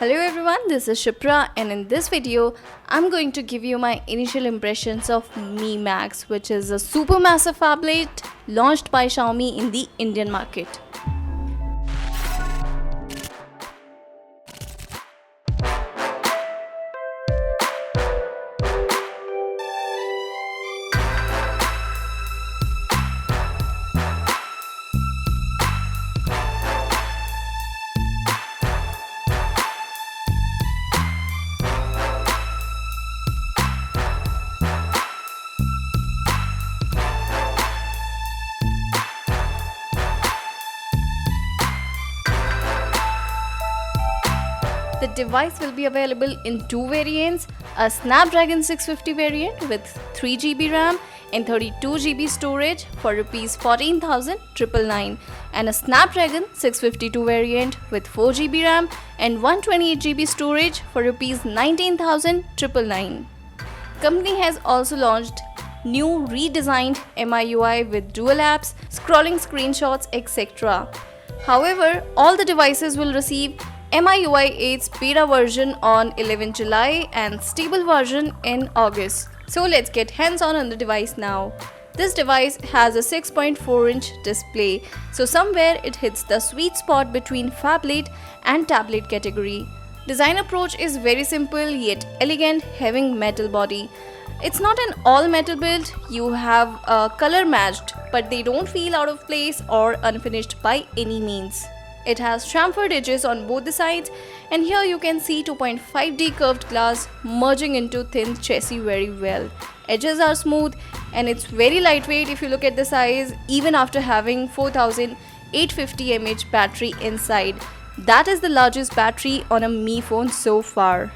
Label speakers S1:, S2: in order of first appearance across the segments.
S1: Hello everyone, this is Shipra, and in this video, I'm going to give you my initial impressions of Mi Max, which is a supermassive phablet launched by Xiaomi in the Indian market. The device will be available in two variants, a Snapdragon 650 variant with 3GB RAM and 32GB storage for Rs 14,999 and a Snapdragon 652 variant with 4GB RAM and 128GB storage for Rs 19,999. Company has also launched new redesigned MIUI with dual apps, scrolling screenshots, etc. However, all the devices will receive MIUI 8's beta version on 11 July and stable version in August. So let's get hands-on on the device now. This device has a 6.4-inch display, so somewhere it hits the sweet spot between phablet and tablet category. Design approach is very simple yet elegant, having metal body. It's not an all-metal build, you have color matched, but they don't feel out of place or unfinished by any means. It has chamfered edges on both the sides, and here you can see 2.5D curved glass merging into thin chassis very well. Edges are smooth and it's very lightweight if you look at the size, even after having 4850 mAh battery inside. That is the largest battery on a Mi phone so far.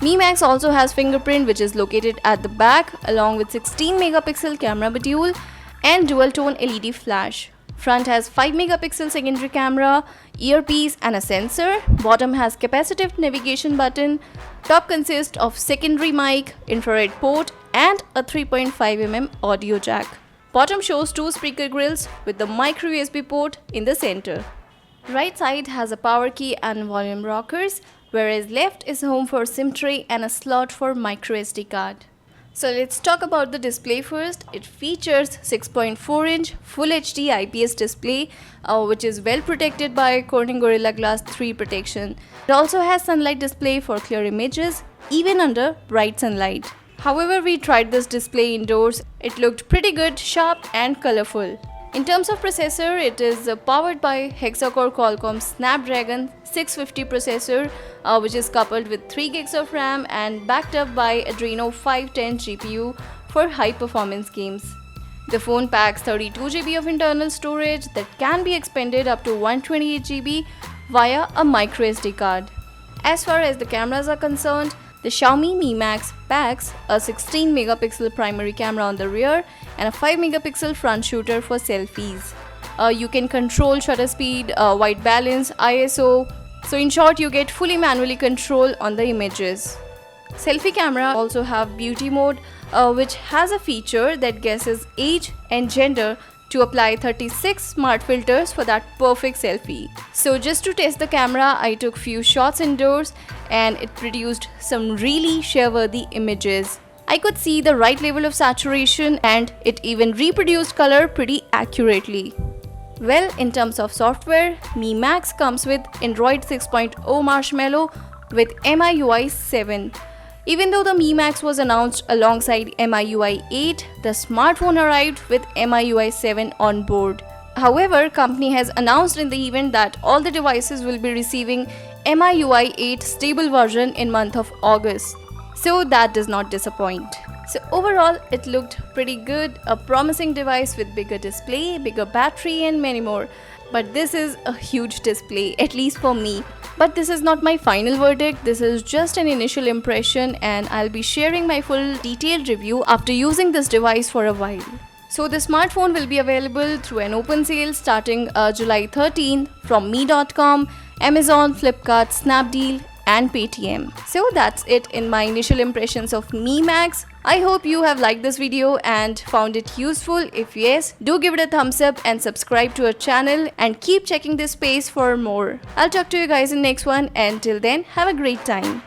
S1: Mi Max also has fingerprint, which is located at the back, along with 16 megapixel camera module and dual tone LED flash. Front has 5 megapixel secondary camera, earpiece and a sensor. Bottom has capacitive navigation button. Top consists of secondary mic, infrared port and a 3.5mm audio jack. Bottom shows two speaker grills with the micro USB port in the center. Right side has a power key and volume rockers, whereas left is home for SIM tray and a slot for micro SD card. So let's talk about the display first. It features 6.4-inch Full HD IPS display, which is well protected by Corning Gorilla Glass 3 protection. It also has sunlight display for clear images, even under bright sunlight. However, we tried this display indoors. It looked pretty good, sharp and colorful. In terms of processor, it is powered by hexa-core Qualcomm Snapdragon 650 processor, which is coupled with 3 gigs of RAM and backed up by Adreno 510 GPU for high-performance games. The phone packs 32GB of internal storage that can be expanded up to 128GB via a microSD card. As far as the cameras are concerned, the Xiaomi Mi Max packs a 16 megapixel primary camera on the rear and a 5 megapixel front shooter for selfies. You can control shutter speed, white balance, ISO. So in short, you get fully manually control on the images. Selfie camera also have beauty mode, which has a feature that guesses age and gender to apply 36 smart filters for that perfect selfie. So just to test the camera, I took few shots indoors and it produced some really share-worthy images. I could see the right level of saturation and it even reproduced color pretty accurately. Well, in terms of software, Mi Max comes with Android 6.0 Marshmallow with MIUI 7. Even though the Mi Max was announced alongside MIUI 8, the smartphone arrived with MIUI 7 on board. However, company has announced in the event that all the devices will be receiving MIUI 8 stable version in month of August. So that does not disappoint. So overall, it looked pretty good, a promising device with bigger display, bigger battery and many more. But this is a huge display, at least for me. But this is not my final verdict, this is just an initial impression and I'll be sharing my full detailed review after using this device for a while. So the smartphone will be available through an open sale starting July 13 from mi.com, Amazon, Flipkart, Snapdeal and Paytm. So that's it in my initial impressions of Mi Max. I hope you have liked this video and found it useful. If yes, do give it a thumbs up and subscribe to our channel and keep checking this space for more. I'll talk to you guys in next one, and till then, have a great time.